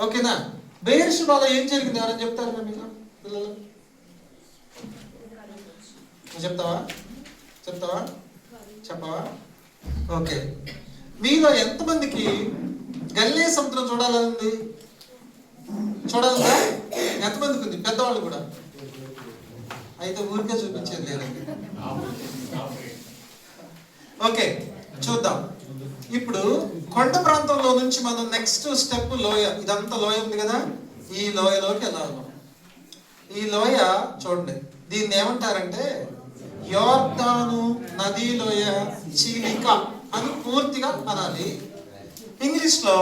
ఓకేనా? బెయేర్షెబాలో ఏం జరిగింది ఎవరైనా చెప్తారా మీకు పిల్లలు? చెప్తావా చెప్పవా? ఓకే, మీలో ఎంతమందికి గలిలయ సముద్రం చూడాలండి? చూడాలందా? ఎంతమందికి ఉంది? పెద్దవాళ్ళు కూడా అయితే ఊరికే చూపించేది లేదండి. ఓకే, చూద్దాం. ఇప్పుడు కొండ ప్రాంతంలో నుంచి మనం నెక్స్ట్ స్టెప్ లోయ. ఇదంతా లోయ ఉంది కదా, ఈ లోయలోకి వెళ్ళాలి మనం. ఈ లోయ చూడండి, దీన్ని ఏమంటారంటే యోర్దాను నదీ లోయ చీలిక అని పూర్తిగా అనాలి. ఇంగ్లీష్ లో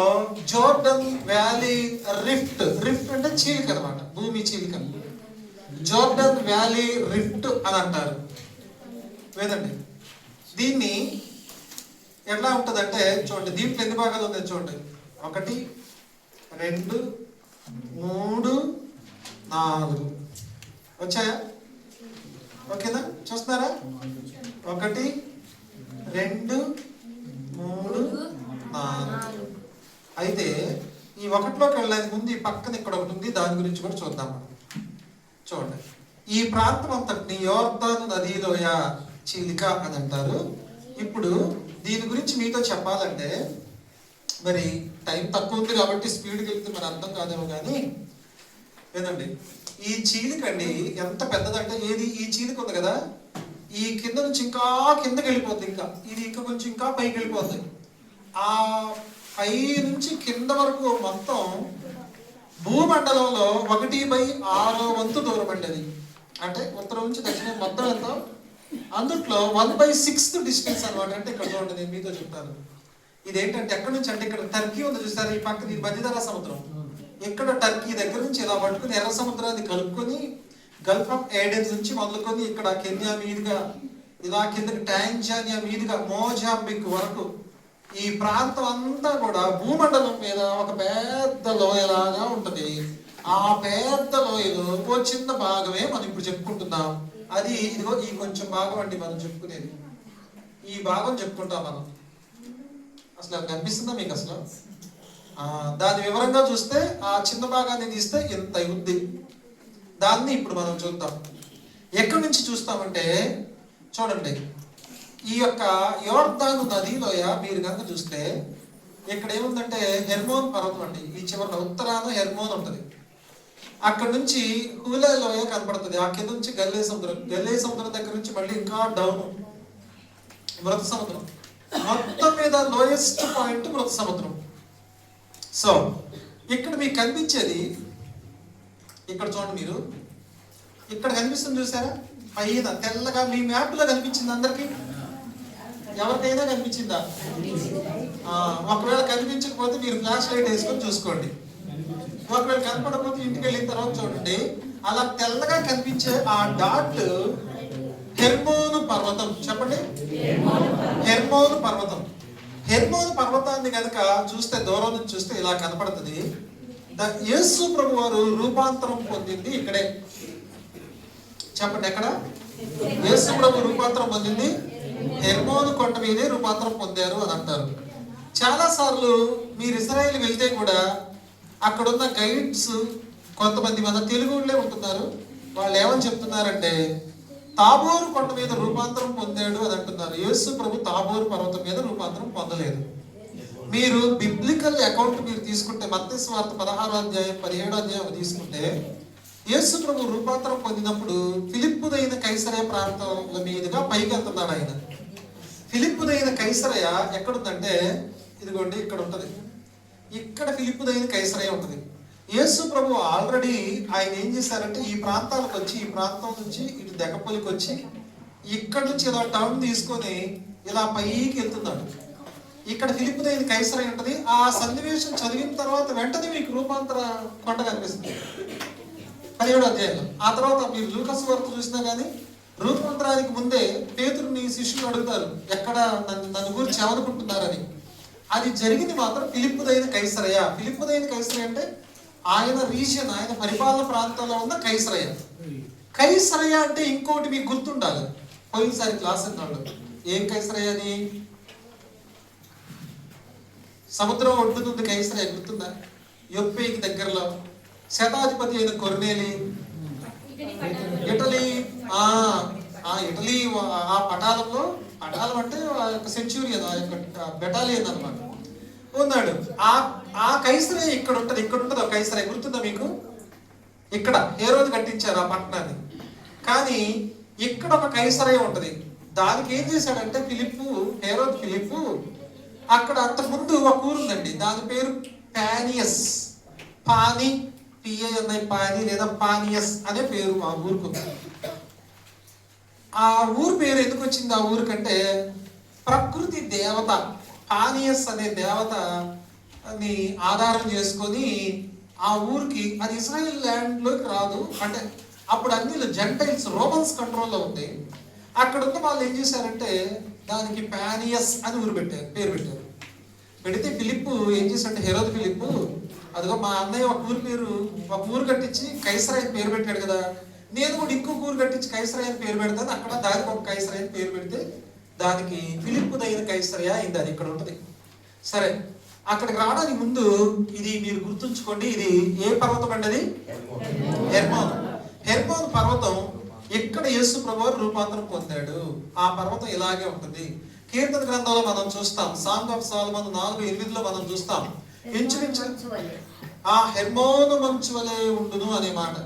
జోర్డన్ వ్యాలీ రిఫ్ట్. రిఫ్ట్ అంటే చీలిక అనమాట, భూమి చీలిక. జోర్డన్ వ్యాలీ రిఫ్ట్ అని అంటారు. లేదండి, దీన్ని ఎట్లా ఉంటుందంటే చూడండి, దీంట్లో ఎన్ని భాగాలు ఉన్నాయి చూడండి. 1 2 3 4 వచ్చాయా? ఓకేనా? చూస్తున్నారా? 1 2 3 4. అయితే ఈ 1లోకి వెళ్ళడానికి ముందు ఈ పక్కన ఇక్కడ ఒకటి ఉంది, దాని గురించి కూడా చూద్దాం మనం. చూడండి, ఈ ప్రాంతం అంతటిని యోర్దాను నదీలోయ చీలిక అని అంటారు. ఇప్పుడు దీని గురించి మీతో చెప్పాలంటే మరి టైం తక్కువ ఉంది కాబట్టి స్పీడ్కి వెళ్తే మరి అర్థం కాదేమో కానీ లేదండి. ఈ చీలిక అండి ఎంత పెద్దదంటే, ఏది ఈ చీలిక ఉంది కదా, ఈ కింద నుంచి ఇంకా కిందకి వెళ్ళిపోద్ది, ఇంకా కొంచెం ఇంకా పైకి వెళ్ళిపోద్ది. ఆ పై నుంచి కింద వరకు మొత్తం భూమండలంలో 1/6 వంతు దూరం అండి అది. అంటే ఉత్తరం నుంచి దక్షిణం మొత్తం ఎంత, అందుట్లో 1/6 డిస్టెన్స్ అనమాట. అంటే ఇక్కడ చూడండి, నేను మీతో చెప్తాను. ఇదేంటంటే ఎక్కడి నుంచి అంటే, ఇక్కడ టర్కీ ఉంది చూసారు, ఈ పక్కన ఇది మధ్యధరా సముద్రం. ఇక్కడ టర్కీ దగ్గర నుంచి ఇలా పట్టుకుని ఎర్ర సముద్రాన్ని కలుపుకొని గల్ఫ్ ఆఫ్ ఏడెన్స్ నుంచి మొదలుకొని ఇక్కడ కెన్యా మీదుగా ఇలా కిందకి టాంజానియా మీదుగా మోజాంబిక్ వరకు ఈ ప్రాంతం అంతా కూడా భూమండలం మీద ఒక పెద్ద లోయలాగా ఉంటది. ఆ పెద్ద లోయలో ఓ చిన్న భాగమే మనం ఇప్పుడు చెప్పుకుంటున్నాం. అది ఇదిగో ఈ కొంచెం భాగం అండి మనం చెప్పుకునేది. ఈ భాగం చెప్పుకుంటాం మనం. అసలు అది కనిపిస్తుందా మీకు? అసలు దాని వివరంగా చూస్తే ఆ చిన్న భాగాన్ని తీస్తే ఎంత ఉంది. దాన్ని ఇప్పుడు మనం చూద్దాం. ఎక్కడి నుంచి చూస్తామంటే చూడండి, ఈ యొక్క యోర్దాను నదీలోయ మీరు కనుక చూస్తే ఇక్కడ ఏముందంటే హెర్మోన్ పర్వతం అండి. ఈ చివరిన ఉత్తరాన హెర్మోన్ ఉంటుంది. అక్కడ నుంచి హూలా లోయ కనపడుతుంది. ఆ కింద నుంచి గలిలయ సముద్రం. గలిలయ సముద్రం దగ్గర నుంచి మళ్ళీ ఇంకా డౌన్ మృత సముద్రం. మొత్తం మీద లోయెస్ట్ పాయింట్ మృత సముద్రం. సో ఇక్కడ మీకు కనిపించేది, ఇక్కడ చూడండి, మీరు ఇక్కడ కనిపిస్తుంది చూసారా పైన తెల్లగా, మీ మ్యాప్ లో కనిపించింది అందరికి? ఎవరికైనా కనిపించిందా? ఒకవేళ కనిపించకపోతే మీరు ఫ్లాష్ లైట్ వేసుకొని చూసుకోండి. ఒకవేళ కనపడకపోతే ఇంటికి వెళ్ళిన తర్వాత చూడండి, అలా తెల్లగా కనిపించే ఆ డాట్ హెర్మోను పర్వతం. చెప్పండి, హెర్మోను పర్వతం. హెర్మోను పర్వతాన్ని కనుక చూస్తే, దూరం నుంచి చూస్తే ఇలా కనపడుతుంది. యేసు ప్రభు వారు రూపాంతరం పొందింది ఇక్కడే. చెప్పండి, ఎక్కడ యేసు ప్రభు రూపాంతరం పొందింది? హెర్మోను కొండ మీదే రూపాంతరం పొందారు అని అంటారు. చాలా సార్లు మీరు ఇజ్రాయెల్ వెళ్తే కూడా అక్కడున్న గైడ్స్ కొంతమంది మన తెలుగులే ఉంటున్నారు. వాళ్ళు ఏమని చెప్తున్నారంటే తాబోరు కొండ మీద రూపాంతరం పొందాడు అని అంటున్నారు. యేసు ప్రభు తాబోరు పర్వతం మీద రూపాంతరం పొందలేదు. మీరు బిబ్లికల్ అకౌంట్ మీరు తీసుకుంటే మత్తయి సువార్త 16వ అధ్యాయం 17వ అధ్యాయం తీసుకుంటే యేసు ప్రభు రూపాంతరం పొందినప్పుడు ఫిలిప్పుదైన కైసరయ ప్రాంతాల మీదుగా పైకి వెళ్తున్నాడు ఆయన. ఫిలిప్పుదైన కైసరయ ఎక్కడుందంటే ఇదిగోండి ఇక్కడ ఉంటది. ఇక్కడ ఫిలిప్పుదైన కైసరయ ఉంటుంది. యేసు ప్రభు ఆల్రెడీ ఆయన ఏం చేశారంటే ఈ ప్రాంతాలకు వచ్చి, ఈ ప్రాంతం నుంచి ఇటు దెక్కపల్లికి వచ్చి ఇక్కడ నుంచి ఇలా టర్న్ తీసుకొని ఇలా పైకి వెళ్తున్నాడు. ఇక్కడ ఫిలిప్పుదైన కైసరయ ఉంటుంది. ఆ సన్నివేశం చదివిన తర్వాత వెంటనే మీకు రూపాంతర కొండ కనిపిస్తుంది 17వ అధ్యాయంలో. ఆ తర్వాత మీరు లూకాసు వార్త చూసినా కానీ రూపాంతరానికి ముందే పేతురుని శిష్యులు అడుగుతారు, ఎక్కడ నన్ను గురించి ఏమనుకుంటున్నారని. అది జరిగింది మాత్రం ఫిలిప్పుదైన కైసరయ. ఫిలిప్పుదైన కైసరయ అంటే ఆయన రీజియన్, ఆయన పరిపాలన ప్రాంతంలో ఉన్న కైసరయ. కైసరయ అంటే ఇంకోటి మీకు గుర్తుండాలి, పోయినసారి క్లాస్ అన్నాడు. ఏం కైసరయ అని? సముద్రం ఒడ్డునుంది కైసరయ, గుర్తుందా? యొప్పేకి దగ్గరలో. శతాధిపతి అయిన కొర్నేలి ఇటలీ, ఇటలీ ఆ పటాలంలో, పటాలం అంటే సెంచురియన్, ఆ యొక్క బెటాలియన్ అనమాట ఉన్నాడు. ఆ కైసరే ఇక్కడ ఉంటది. ఇక్కడ ఉంటుంది ఒక కైసరే, గుర్తుందా మీకు? ఇక్కడ హేరోదు కట్టించారు ఆ పట్టణాన్ని. కానీ ఇక్కడ ఒక కైసరే ఉంటది. దానికి ఏం చేశాడంటే హేరోదు ఫిలిప్పు అక్కడ అంతకుముందు ఒక ఊరు ఉందండి, దాని పేరు పానియస్. పాని లేదా పానియస్ అనే పేరు ఆ ఊరుకు. ఆ ఊరు పేరు ఎందుకు వచ్చింది ఆ ఊరికంటే, ప్రకృతి దేవత పానియస్ అనే దేవతని ఆధారం చేసుకొని ఆ ఊరికి, అది ఇజ్రాయెల్ ల్యాండ్ లోకి రాదు, అంటే అప్పుడు అన్ని జెంటైల్స్ రోమన్స్ కంట్రోల్లో ఉంది. అక్కడ ఉన్న వాళ్ళు ఏం చేశారంటే దానికి పానియస్ అని పేరు పెట్టారు. పెడితే ఫిలిప్పు ఏం చేశాడంటే, హెరోదు ఫిలిప్పు, అదిగో మా అన్నయ్య ఒక ఊరు కట్టించి కైసర అని పేరు పెట్టాడు కదా, నేను కూడా ఇంకొక ఊరు కట్టించి కైసర అని పేరు పెడతాను. అక్కడ దానికి ఒక కైసర అని పేరు పెడితే దానికి ఫిలిప్పుదైన కైసరయా అయింది. అది ఇక్కడ ఉంటుంది. సరే, అక్కడికి రావడానికి ముందు ఇది మీరు గుర్తుంచుకోండి, ఇది ఏ పర్వతం అండి? అది హెర్మోన్ పర్వతం. ఇక్కడ యేసు ప్రభువు రూపాంతరం పొందాడు. ఆ పర్వతం ఇలాగే ఉంటుంది. కీర్తన గ్రంథంలో మనం చూస్తాం, సాంగ్ ఆఫ్ సాలమన్ 4:8 మనం చూస్తాం, ఇంచుమించు ఆ హెర్మోను మంచు వలె ఉండును అనే మాట.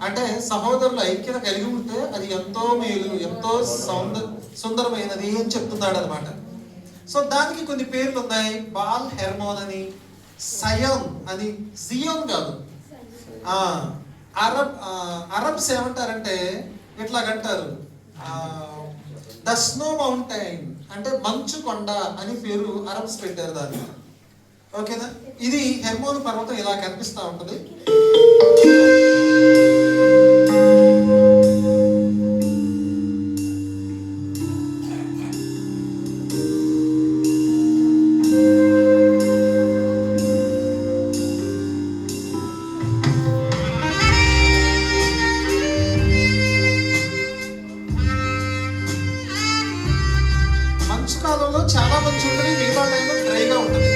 అంటే సహోదరుల ఐక్యత కలిగి ఉంటే అది ఎంతో మేలు, ఎంతో సుందరమైనది అని చెప్తున్నాడు అనమాట. సో దానికి కొన్ని పేర్లు ఉన్నాయి. బాల్ హెర్మోన్ అని, సయోన్ అని, సియోన్ కాదు. అరబ్స్ ఏమంటారంటే ఇట్లాగంటారు, ద స్నో మౌంటైన్ అంటే మంచు కొండ అని పేరు అరబ్స్ పెట్టారు దాన్ని. ఓకేనా? ఇది హెర్మోన్ పర్వతం ఇలా కనిపిస్తూ ఉంటుంది. మంచు కాలంలో చాలా మంచు ఉంటుంది, మిగతా టైంలో డ్రైగా ఉంటుంది.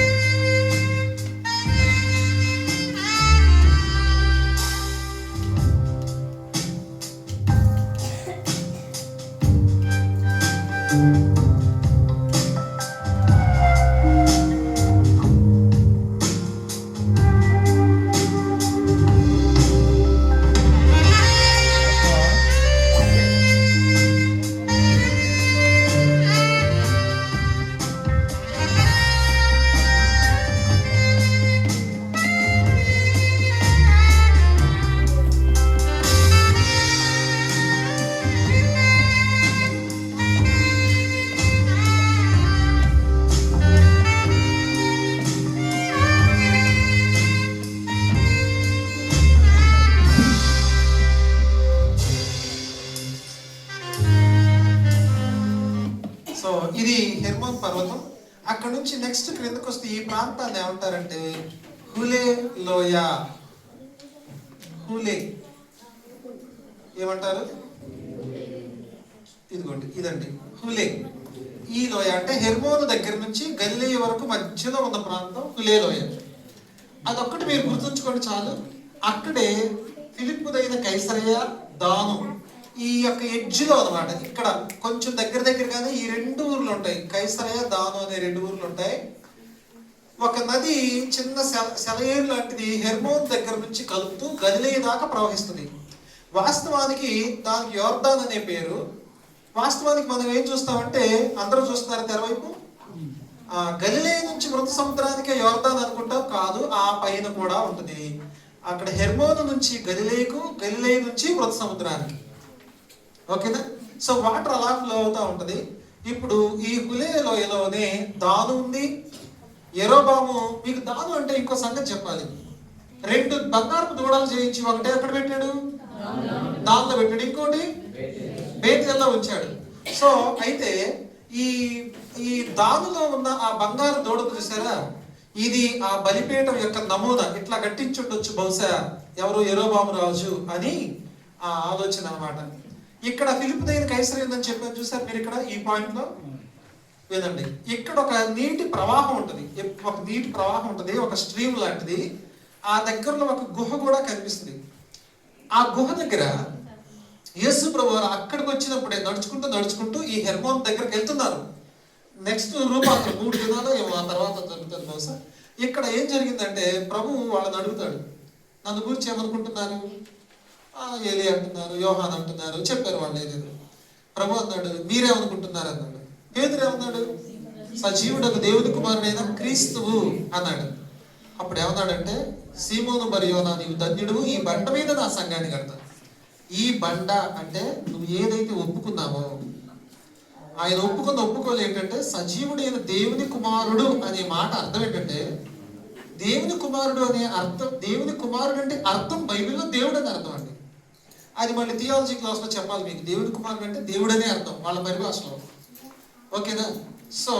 సో ఇది హెర్మోన్ పర్వతం. అక్కడ నుంచి నెక్స్ట్ క్రిందకు వస్తే ఈ ప్రాంతాన్ని ఏమంటారంటే హులే లోయ. హులే ఏమంటారు? ఇదిగోండి, ఇదండి హులే. ఈ లోయ అంటే హెర్మోన్ దగ్గర నుంచి గలిలే వరకు మధ్యలో ఉన్న ప్రాంతం హులే లోయ. అదొక్కటి మీరు గుర్తుంచుకోండి చాలు. అక్కడే ఫిలిప్పుదైన కైసరయ, దాను ఈ యొక్క ఎడ్జ్లో అనమాట. ఇక్కడ కొంచెం దగ్గరగానే ఈ 2 ఊర్లు ఉంటాయి, కైసరయ, దాను అనే 2 ఊర్లు ఉంటాయి. ఒక నది చిన్న సెలయేరు లాంటిది హెర్మోన్ దగ్గర నుంచి కలుపుతూ గలిలే దాకా ప్రవహిస్తుంది. వాస్తవానికి దానికి యోర్దాన్ అనే పేరు. వాస్తవానికి మనం ఏం చూస్తామంటే, అందరూ చూస్తున్నారు తెరవైపు, గలిలే నుంచి మృత సముద్రానికే యోర్దాన్ అనుకుంటాం, కాదు, ఆ పైన కూడా ఉంటుంది. అక్కడ హెర్మోను నుంచి గలిలేకు, గలిలే నుంచి మృత సముద్రానికి. ఓకేనా? సో వాటర్ అలా ఫ్లో అవుతూ ఉంటుంది. ఇప్పుడు ఈ హులే లోయలోనే దాను ఉంది, యెరోబాము. మీకు దాను అంటే ఇంకో సంగతి చెప్పాలి. 2 బంగారపు దూడలు చేయించి ఒకటే అక్కడ పెట్టాడు, దానిలో పెట్టాడు, ఇంకోటి బేతేల్లో ఉంచాడు. సో అయితే ఈ దానులో ఉన్న ఆ బంగారు దూడ చూసారా, ఇది ఆ బలిపీఠం యొక్క నమూనా. ఇట్లా కట్టించుండొచ్చు బహుశా ఎవరు, యెరోబాము రాజు అని ఆ ఆలోచన అనమాట. ఇక్కడ ఫిలిప్పుదైన కైసరయ ఉందని చెప్పాను చూసారు మీరు. ఇక్కడ ఈ పాయింట్ లో వినండి, ఇక్కడ ఒక నీటి ప్రవాహం ఉంటుంది, ఒక స్ట్రీమ్ లాంటిది. ఆ దగ్గరలో ఒక గుహ కూడా కనిపిస్తుంది. ఆ గుహ దగ్గర యేసు ప్రభు వారు అక్కడికి వచ్చినప్పుడే నడుచుకుంటూ ఈ హెర్మోన్ దగ్గరికి వెళ్తున్నారు. నెక్స్ట్ రూపాంతరం 3 దినాలు ఏమో ఆ తర్వాత జరుగుతుంది బహుశా. ఇక్కడ ఏం జరిగిందంటే ప్రభువు వాళ్ళని అడుగుతాడు, నన్ను గురించి ఏమనుకుంటున్నారు? ఏలి అంటున్నారు, యోహాన్ అంటున్నారు, చెప్పారు వాళ్ళు ఏదేదో. ప్రభు అన్నాడు, మీరేమనుకుంటున్నారు అన్నాడు. పేతురు ఏమన్నాడు? సజీవుడకు దేవుని కుమారుడైన క్రీస్తువు అన్నాడు. అప్పుడు ఏమన్నాడంటే, సీమోను మరియోనా, నీవు ధన్యుడు, ఈ బండ మీద నా సంఘాన్ని కడతాను. ఈ బండ అంటే నువ్వు ఏదైతే ఒప్పుకున్నావో, ఆయన ఒప్పుకోలు ఏంటంటే సజీవుడైన దేవుని కుమారుడు అనే మాట అర్థం ఏంటంటే, దేవుని కుమారుడు అనే అర్థం, దేవుని కుమారుడు అంటే అర్థం బైబిల్లో దేవుడు అని అర్థం అండి. అది మళ్ళీ థియాలజీ క్లాస్లో చెప్పాలి మీకు. దేవుని కుమారుడు అంటే దేవుడనే అర్థం వాళ్ళ పరిభాషలో. ఓకేనా? సో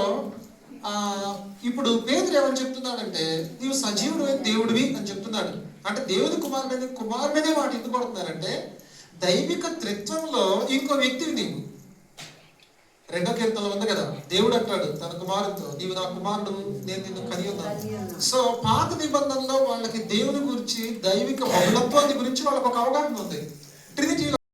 ఇప్పుడు పేతురు ఏమని చెప్తున్నాడంటే, నీవు సజీవుడు అయిన దేవుడివి అని చెప్తున్నాడు. అంటే దేవుని కుమారుడనే మాట ఎందుకు కొడుతున్నారంటే, దైవిక త్రిత్వంలో ఇంకో వ్యక్తివి నీవు. 2వ కీర్తనలో ఉంది కదా, దేవుడు అంటాడు తన కుమారుడితో, నీవు నా కుమారుడు, నేను నిన్ను కని ఉన్నాను. సో పాత నిబంధనలో వాళ్ళకి దేవుని గురించి, దైవిక బహుళత్వాన్ని గురించి వాళ్ళకి ఒక అవగాహన ఉంది. ట్రినిటీలో